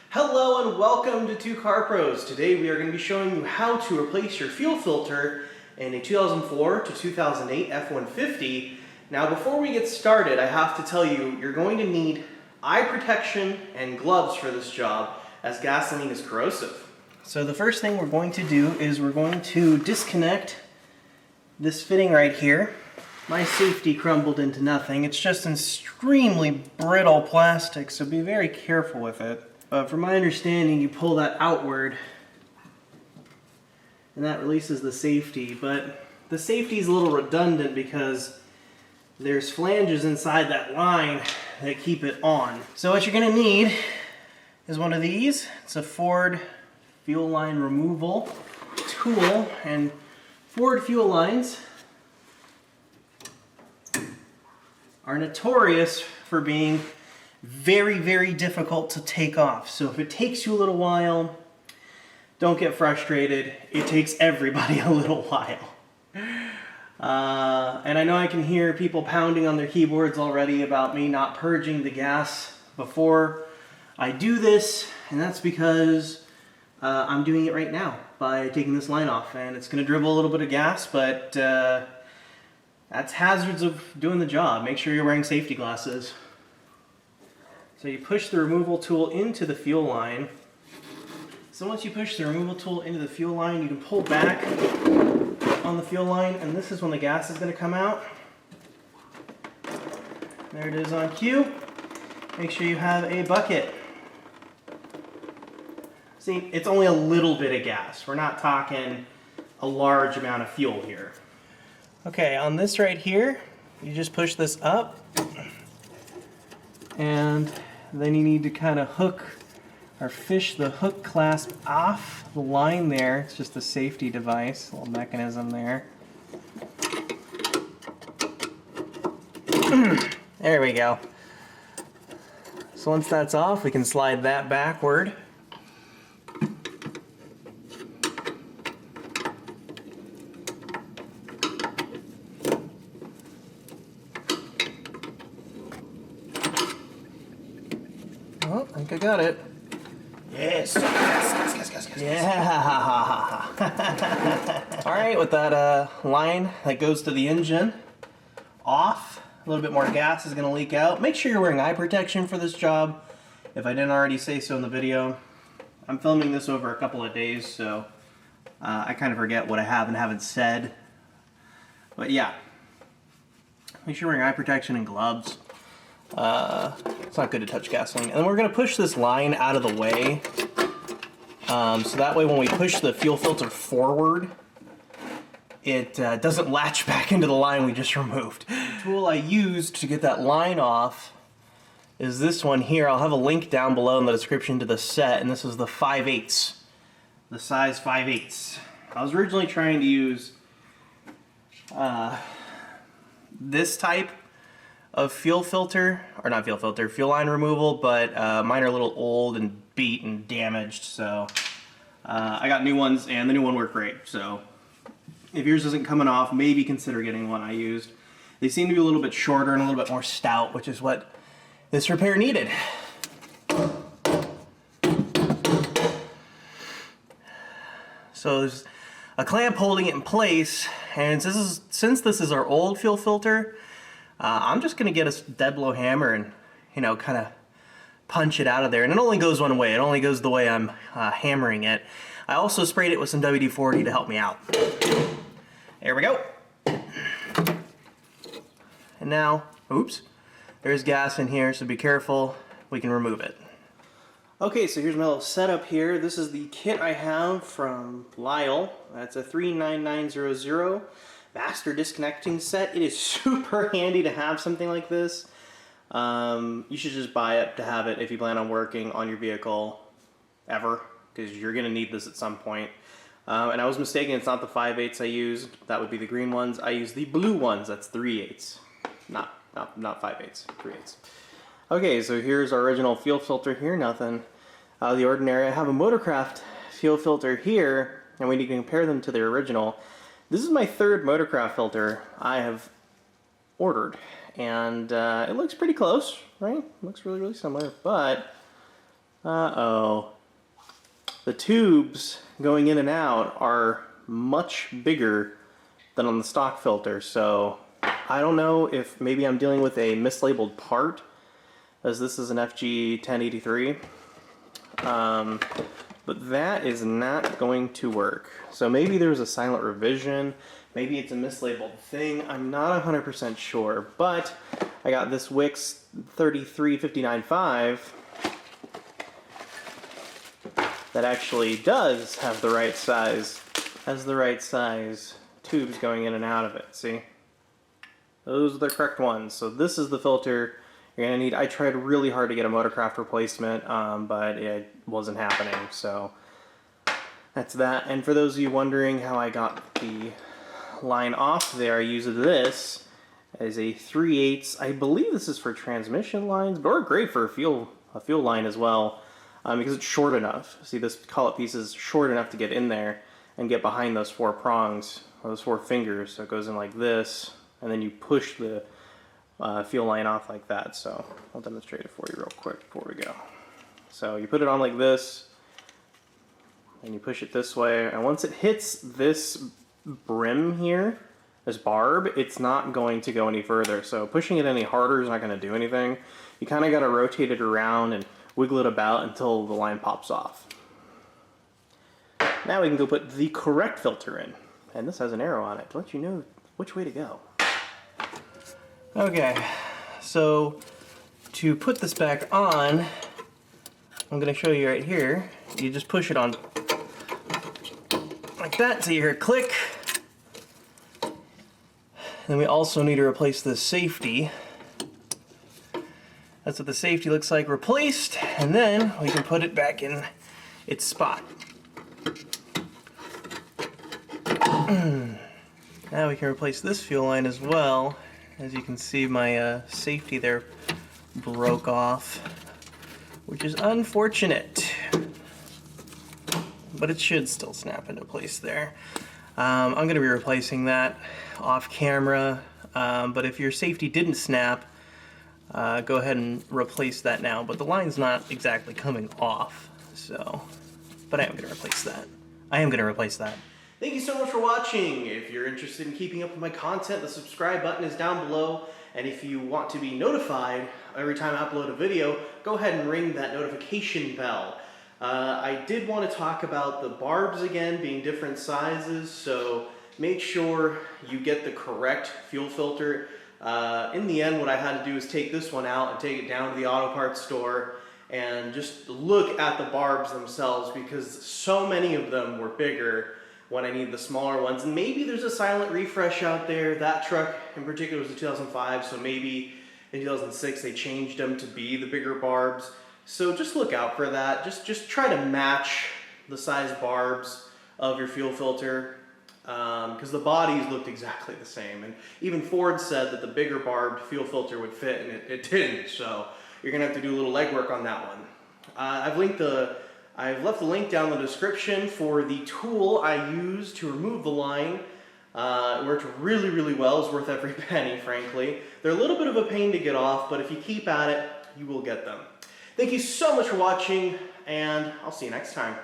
Hello and welcome to Two Car Pros. Today we are going to be showing you how to replace your fuel filter in a 2004 to 2008 F-150. Now before we get started, I have to tell you, you're going to need eye protection and gloves for this job as gasoline is corrosive. So the first thing we're going to do is we're going to disconnect this fitting right here. My safety crumbled into nothing. It's just extremely brittle plastic, so be very careful with it. From my understanding, you pull that outward and that releases the safety, but the safety is a little redundant because there's flanges inside that line that keep it on. So what you're going to need is one of these. It's a Ford fuel line removal tool, and Ford fuel lines are notorious for being very, very difficult to take off. So if it takes you a little while, don't get frustrated. It takes everybody a little while. And I know I can hear people pounding on their keyboards already about me not purging the gas before I do this, and that's because I'm doing it right now by taking this line off, and it's going to dribble a little bit of gas, but that's hazards of doing the job. Make sure you're wearing safety glasses. So you push the removal tool into the fuel line. So once you push the removal tool into the fuel line, you can pull back on the fuel line, and this is when the gas is going to come out. There it is on cue. Make sure you have a bucket. See, it's only a little bit of gas. We're not talking a large amount of fuel here. Okay, on this right here, you just push this up, and then you need to kind of hook or fish the hook clasp off the line there. It's just a safety device, a little mechanism there. There we go. So once that's off, we can slide that backward. Oh, I think I got it. Yes. Yes. Yeah. All right, with that line that goes to the engine off, a little bit more gas is going to leak out. Make sure you're wearing eye protection for this job, if I didn't already say so in the video. I'm filming this over a couple of days, so I kind of forget what I have and haven't said. But yeah, make sure you're wearing eye protection and gloves. It's not good to touch gasoline. And then we're going to push this line out of the way, so that way when we push the fuel filter forward, it doesn't latch back into the line we just removed. The tool I used to get that line off is this one here. I'll have a link down below in the description to the set, and this is the 5/8, the size 5/8. I was originally trying to use this type of fuel filter, or not fuel filter, fuel line removal, but mine are a little old and beat and damaged, so I got new ones, and the new one worked great. So if yours isn't coming off, maybe consider getting one I used. They seem to be a little bit shorter and a little bit more stout, which is what this repair needed. So there's a clamp holding it in place, and since this is our old fuel filter, I'm just going to get a dead blow hammer and, kind of punch it out of there. And it only goes one way. It only goes the way I'm hammering it. I also sprayed it with some WD-40 to help me out. There we go. And now, oops, there's gas in here, so be careful. We can remove it. Okay, so here's my little setup here. This is the kit I have from Lyle. That's a 39900. Master disconnecting set. It is super handy to have something like this. You should just buy it to have it if you plan on working on your vehicle ever, because you're going to need this at some point. And I was mistaken, it's not the 5/8 I used. That would be the green ones. I used the blue ones. That's 3/8. Not 5/8, 3/8. Okay, so here's our original fuel filter here. Nothing out of the ordinary. I have a Motorcraft fuel filter here, and we need to compare them to their original. This is my third Motorcraft filter I have ordered, and it looks pretty close, right? It looks really, really similar, but Uh-oh. The tubes going in and out are much bigger than on the stock filter, so I don't know if maybe I'm dealing with a mislabeled part, as this is an FG1083. But that is not going to work. So maybe there's a silent revision, maybe it's a mislabeled thing, I'm not 100% sure, but I got this Wix 33595 that actually does have the right size, tubes going in and out of it, see? Those are the correct ones. So this is the filter you're gonna need. I tried really hard to get a Motorcraft replacement, but it wasn't happening, so that's that. And for those of you wondering how I got the line off there, I used this as a 3/8. I believe this is for transmission lines, but great for a fuel line as well, because it's short enough. See, this collet piece is short enough to get in there and get behind those 4 prongs, or those 4 fingers. So it goes in like this, and then you push the fuel line off like that. So I'll demonstrate it for you real quick before we go. So you put it on like this, and you push it this way, and once it hits this brim here, this barb, it's not going to go any further. So pushing it any harder is not going to do anything. You kind of got to rotate it around and wiggle it about until the line pops off. Now we can go put the correct filter in, and this has an arrow on it to let you know which way to go. Okay, so to put this back on, I'm going to show you right here. You just push it on like that, so you hear a click. Then we also need to replace the safety. That's what the safety looks like replaced, and then we can put it back in its spot. Now we can replace this fuel line as well. As you can see, my safety there broke off, which is unfortunate, but it should still snap into place there. I'm going to be replacing that off camera, but if your safety didn't snap, go ahead and replace that now. But the line's not exactly coming off, so, but I am going to replace that. Thank you so much for watching. If you're interested in keeping up with my content, the subscribe button is down below. And if you want to be notified every time I upload a video, go ahead and ring that notification bell. I did want to talk about the barbs again being different sizes, so make sure you get the correct fuel filter. In the end, what I had to do is take this one out and take it down to the auto parts store and just look at the barbs themselves, because so many of them were bigger when I need the smaller ones. And maybe there's a silent refresh out there. That truck in particular was a 2005, so maybe in 2006 they changed them to be the bigger barbs. So just look out for that. Just try to match the size barbs of your fuel filter, because the bodies looked exactly the same. And even Ford said that the bigger barbed fuel filter would fit, and it didn't. So you're gonna have to do a little legwork on that one. I've left the link down in the description for the tool I use to remove the line. It worked really, really well. It's worth every penny, frankly. They're a little bit of a pain to get off, but if you keep at it, you will get them. Thank you so much for watching, and I'll see you next time.